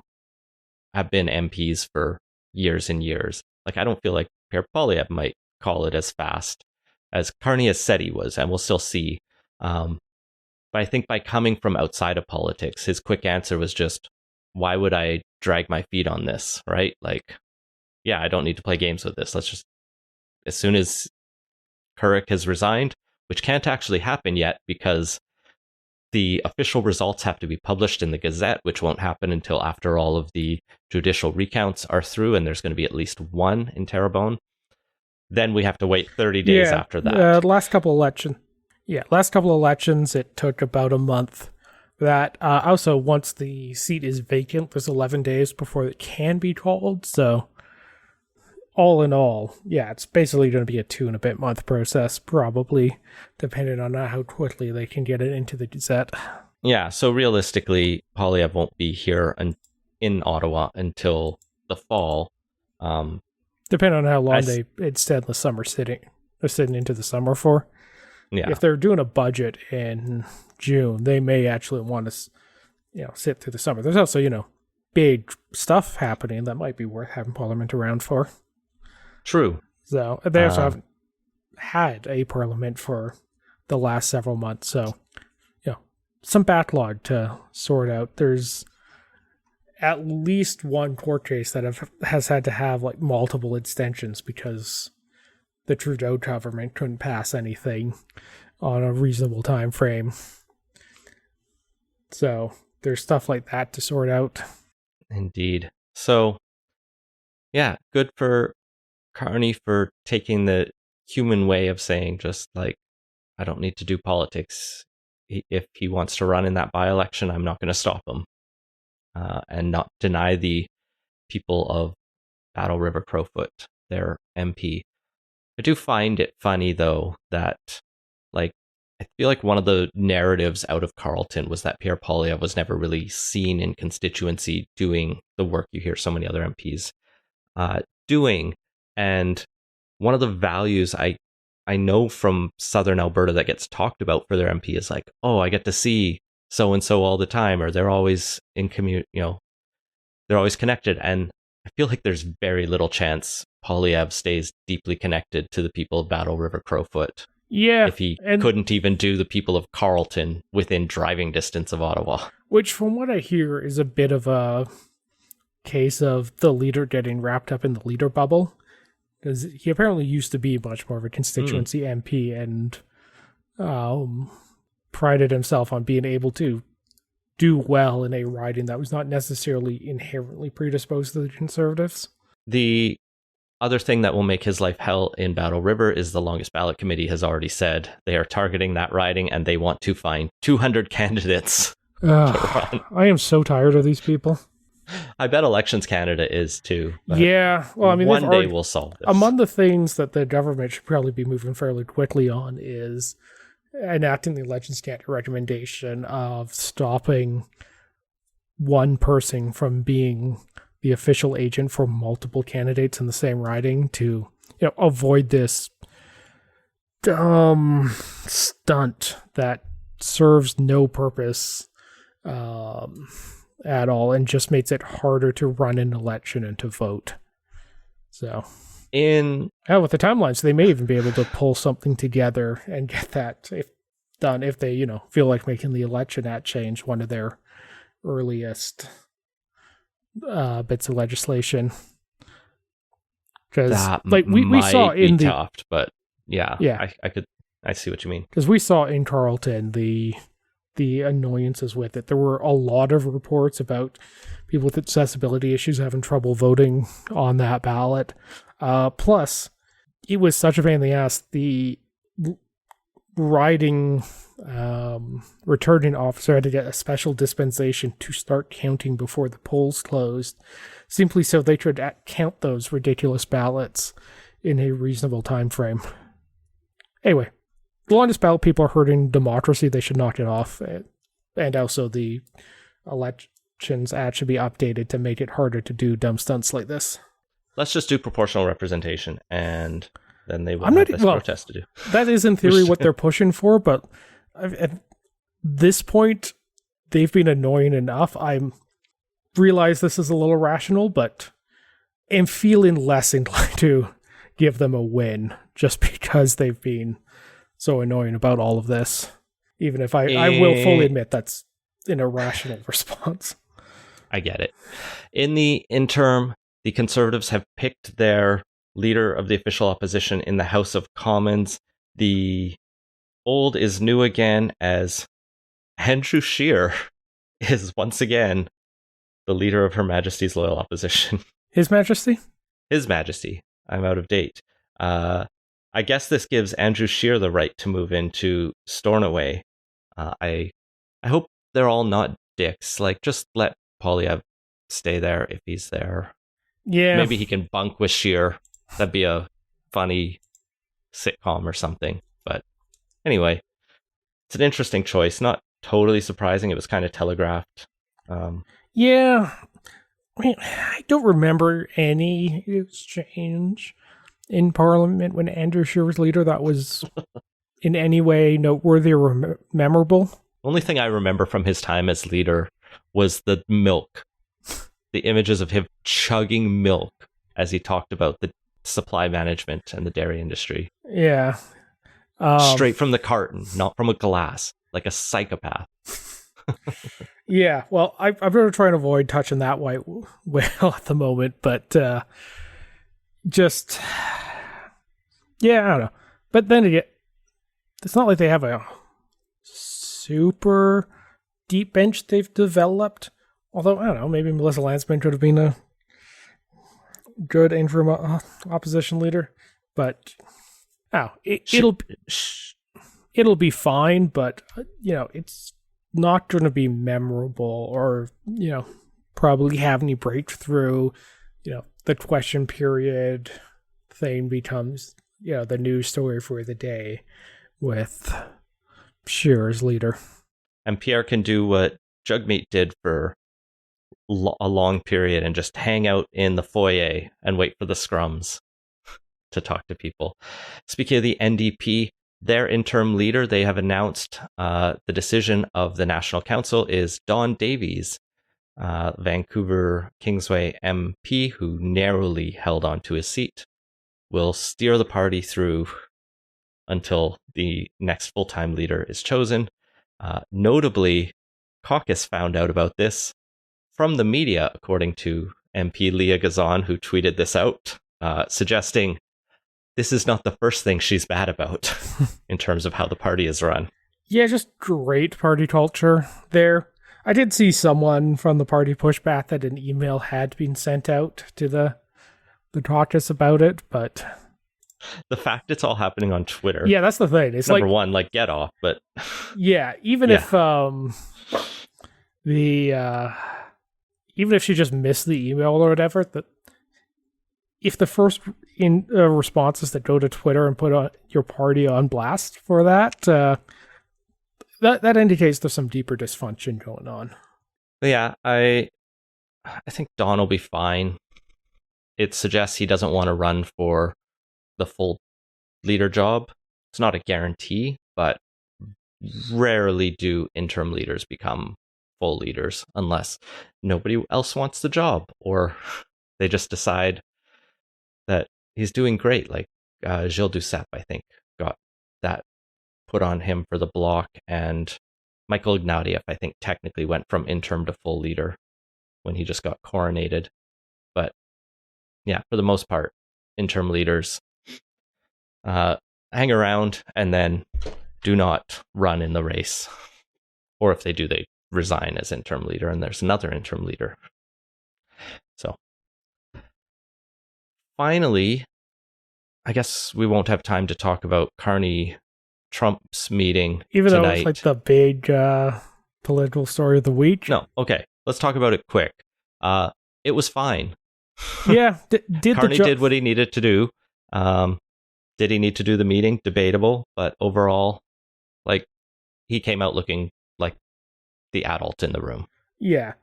have been MPs for years and years. I don't feel like Pierre Poilievre might call it as fast as Carney has said he was, and we'll still see. But I think by coming from outside of politics, his quick answer was just, why would I drag my feet on this, right? I don't need to play games with this. Let's just, as soon as Keurig has resigned, which can't actually happen yet because the official results have to be published in the Gazette, which won't happen until after all of the judicial recounts are through, and there's going to be at least one in Terrebonne. Then we have to wait 30 days after that. Last couple elections, it took about a month. That also, once the seat is vacant, there's 11 days before it can be called. So, all in all, it's basically going to be a 2-and-a-bit month process, probably, depending on how quickly they can get it into the Gazette. Yeah, so realistically, Poilievre won't be here in Ottawa until the fall. Depending on how long they extend the summer sitting into the summer for. Yeah. If they're doing a budget in June, they may actually want to, sit through the summer. There's also, big stuff happening that might be worth having Parliament around for. True. So they also haven't had a Parliament for the last several months. So, some backlog to sort out. There's at least one court case that has had to have multiple extensions because the Trudeau government couldn't pass anything on a reasonable time frame. So there's stuff like that to sort out. Indeed. So, good for Carney for taking the human way of saying just I don't need to do politics. If he wants to run in that by-election, I'm not going to stop him. And not deny the people of Battle River Crowfoot their MP. I do find it funny, though, that, I feel like one of the narratives out of Carleton was that Pierre Poilievre was never really seen in constituency doing the work you hear so many other MPs doing. And one of the values I know from Southern Alberta that gets talked about for their MP is I get to see so-and-so all the time, or they're always in they're always connected. And I feel like there's very little chance Poilievre stays deeply connected to the people of Battle River Crowfoot. Yeah. If he couldn't even do the people of Carleton within driving distance of Ottawa. Which, from what I hear, is a bit of a case of the leader getting wrapped up in the leader bubble. Because he apparently used to be much more of a constituency MP and prided himself on being able to do well in a riding that was not necessarily inherently predisposed to the Conservatives. The other thing that will make his life hell in Battle River is the Longest Ballot Committee has already said they are targeting that riding and they want to find 200 candidates to run. I am so tired of these people. I bet Elections Canada is too. Yeah, well, I mean, one day we'll solve this. Among the things that the government should probably be moving fairly quickly on is enacting the Elections Canada recommendation of stopping one person from being the official agent for multiple candidates in the same riding to, avoid this dumb stunt that serves no purpose at all and just makes it harder to run an election and to vote. So, with the timelines, they may even be able to pull something together and get that done if they, feel like making the Election Act change one of their earliest bits of legislation. Because we saw in the tough, but I see what you mean. Because we saw in Carleton the annoyances with it. There were a lot of reports about people with accessibility issues having trouble voting on that ballot. Plus, it was such a pain in the ass. The riding returning officer had to get a special dispensation to start counting before the polls closed, simply so they could count those ridiculous ballots in a reasonable time frame. Anyway, the longest ballot people are hurting democracy. They should knock it off. And also the Elections Act should be updated to make it harder to do dumb stunts like this. Let's just do proportional representation, and then they won't have this protest to do. That is, in theory, what they're pushing for, but at this point, they've been annoying enough. I realize this is a little rational, but am feeling less inclined to give them a win just because they've been so annoying about all of this. Even if I will fully admit that's an irrational response. I get it. In the interim, the Conservatives have picked their leader of the official opposition in the House of Commons. The old is new again, as Andrew Scheer is once again the leader of Her Majesty's loyal opposition. His Majesty? His Majesty. I'm out of date. I guess this gives Andrew Scheer the right to move into Stornoway. I hope they're all not dicks. Like, just let Poilievre stay there if he's there. Yeah. Maybe he can bunk with Scheer. That'd be a funny sitcom or something. But anyway, it's an interesting choice. Not totally surprising. It was kind of telegraphed. Yeah. I mean, I don't remember any exchange in Parliament when Andrew Scheer was leader that was in any way noteworthy or memorable. Only thing I remember from his time as leader was the milk. The images of him chugging milk as he talked about the supply management and the dairy industry. Yeah. Straight from the carton, not from a glass, like a psychopath. Yeah, well, I'm going to try and avoid touching that white whale at the moment, but just, yeah, I don't know. But then again, it's not like they have a super deep bench they've developed. Although, I don't know, maybe Melissa Landsman could have been a good interim opposition leader. But, it'll be fine, but, it's not going to be memorable or, probably have any breakthrough. The question period thing becomes, the news story for the day with Scheer as leader. And Pierre can do what Jugmeat did for a long period and just hang out in the foyer and wait for the scrums to talk to people. Speaking of the NDP, their interim leader, they have announced the decision of the National Council is Don Davies, Vancouver Kingsway MP, who narrowly held on to his seat, will steer the party through until the next full-time leader is chosen. Notably, Caucus found out about this from the media, according to MP Leah Gazan, who tweeted this out, suggesting this is not the first thing she's bad about in terms of how the party is run. Yeah, just great party culture there. I did see someone from the party push back that an email had been sent out to the caucus about it, but the fact it's all happening on Twitter. Yeah, that's the thing. It's number one, get off, but yeah, even if even if she just missed the email or whatever, if the first response is to go to Twitter and put your party on blast for that, that indicates there's some deeper dysfunction going on. Yeah, I I think Don will be fine. It suggests he doesn't want to run for the full leader job. It's not a guarantee, but rarely do interim leaders become full leaders unless nobody else wants the job, or they just decide that he's doing great. Like Gilles Duceppe, I think, got that put on him for the bloc, and Michael Ignatieff, I think, technically went from interim to full leader when he just got coronated. But yeah, for the most part, interim leaders hang around and then do not run in the race. Or if they do, they resign as interim leader, and there's another interim leader. So finally, I guess we won't have time to talk about Carney Trump's meeting Even tonight. though it's like the big political story of the week. No, okay. Let's talk about it quick. It was fine. Yeah, Carney did what he needed to do. Did he need to do the meeting? Debatable, but overall, like, he came out looking like the adult in the room. Yeah.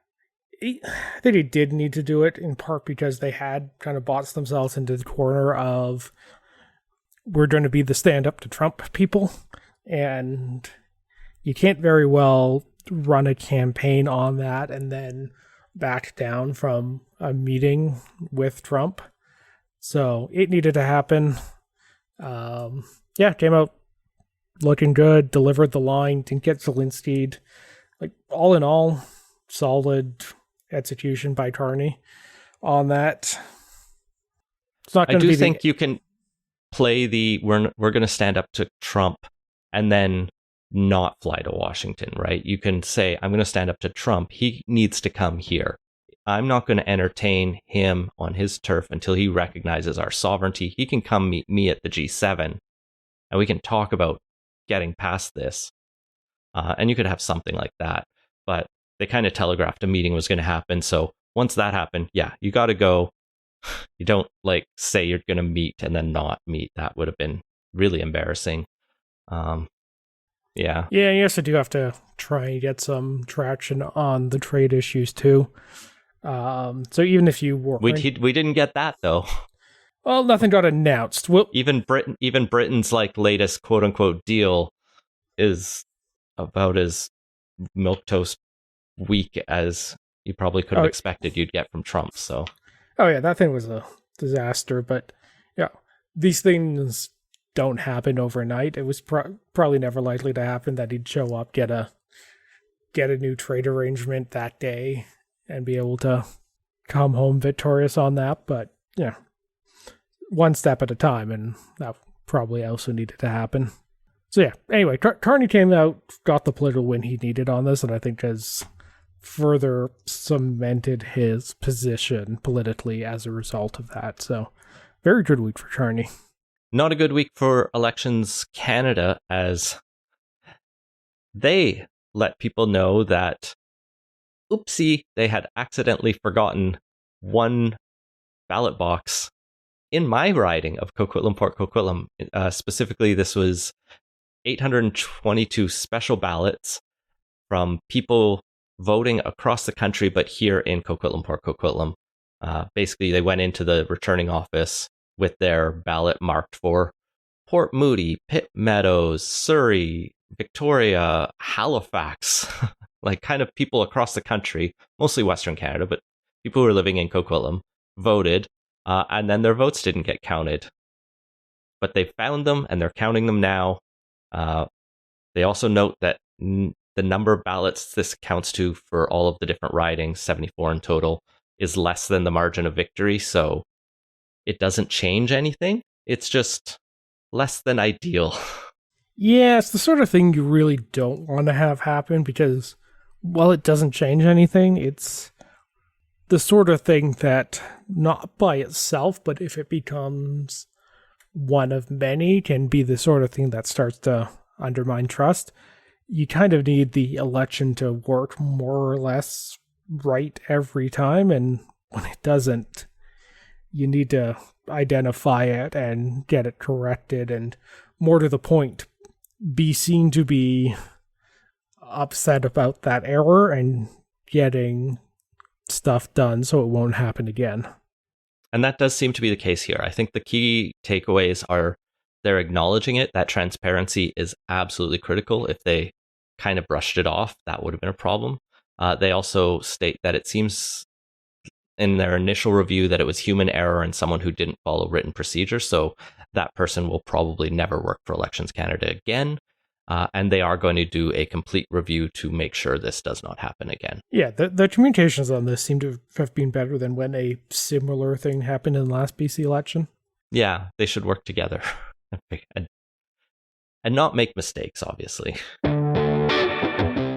I think he did need to do it, in part because they had kind of boxed themselves into the corner of, we're going to be the stand-up to Trump people, and you can't very well run a campaign on that and then back down from a meeting with Trump. So it needed to happen. Came out looking good, delivered the line, didn't get Zelensky'd. Like, all in all, solid execution by Carney on that. It's not going to be. I do think you can play the we're going to stand up to Trump and then not fly to Washington, right? You can say, I'm going to stand up to Trump. He needs to come here. I'm not going to entertain him on his turf until he recognizes our sovereignty. He can come meet me at the G7 and we can talk about getting past this. And you could have something like that. But they kind of telegraphed a meeting was going to happen. So once that happened, yeah, you got to go. You don't like say you're going to meet and then not meet. That would have been really embarrassing. Yeah. Yeah, you also do have to try and get some traction on the trade issues too. So even if you were, we didn't get that though. Well, nothing got announced. Well, even Britain's like latest quote unquote deal is about as milquetoast weak as you probably could have expected you'd get from Trump. So, oh yeah, that thing was a disaster. But yeah, these things don't happen overnight. It was probably never likely to happen that he'd show up, get a new trade arrangement that day, and be able to come home victorious on that. But yeah, one step at a time, and that probably also needed to happen. So yeah, anyway, Carney came out, got the political win he needed on this, and I think has further cemented his position politically as a result of that. So very good week for Carney. Not a good week for Elections Canada, as they let people know that, oopsie, they had accidentally forgotten one ballot box in my riding of Coquitlam Port Coquitlam. Specifically, this was 822 special ballots from people voting across the country, but here in Coquitlam Port Coquitlam. Basically, they went into the returning office with their ballot marked for Port Moody, Pitt Meadows, Surrey, Victoria, Halifax, like kind of people across the country, mostly Western Canada, but people who are living in Coquitlam voted, and then their votes didn't get counted. But they found them and they're counting them now. They also note that the number of ballots this counts to for all of the different ridings, 74 in total, is less than the margin of victory. So it doesn't change anything. It's just less than ideal. Yeah, it's the sort of thing you really don't want to have happen because, while it doesn't change anything, it's the sort of thing that, not by itself, but if it becomes one of many, can be the sort of thing that starts to undermine trust. You kind of need the election to work more or less right every time, and when it doesn't, you need to identify it and get it corrected, and more to the point, be seen to be upset about that error and getting stuff done so it won't happen again. And that does seem to be the case here. I think the key takeaways are they're acknowledging it. That transparency is absolutely critical. If they kind of brushed it off, that would have been a problem. They also state that it seems in their initial review that it was human error and someone who didn't follow written procedure. So that person will probably never work for Elections Canada again. And they are going to do a complete review to make sure this does not happen again. Yeah, the communications on this seem to have been better than when a similar thing happened in the last BC election. Yeah, they should work together and not make mistakes, obviously.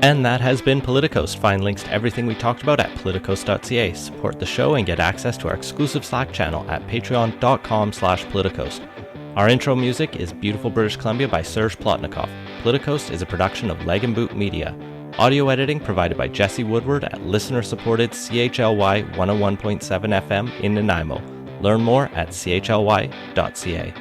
And that has been Politicoast. Find links to everything we talked about at politicos.ca. Support the show and get access to our exclusive Slack channel at patreon.com/politicoast. Our intro music is Beautiful British Columbia by Serge Plotnikov. Politicoast is a production of Leg and Boot Media. Audio editing provided by Jesse Woodward at listener-supported CHLY 101.7 FM in Nanaimo. Learn more at chly.ca.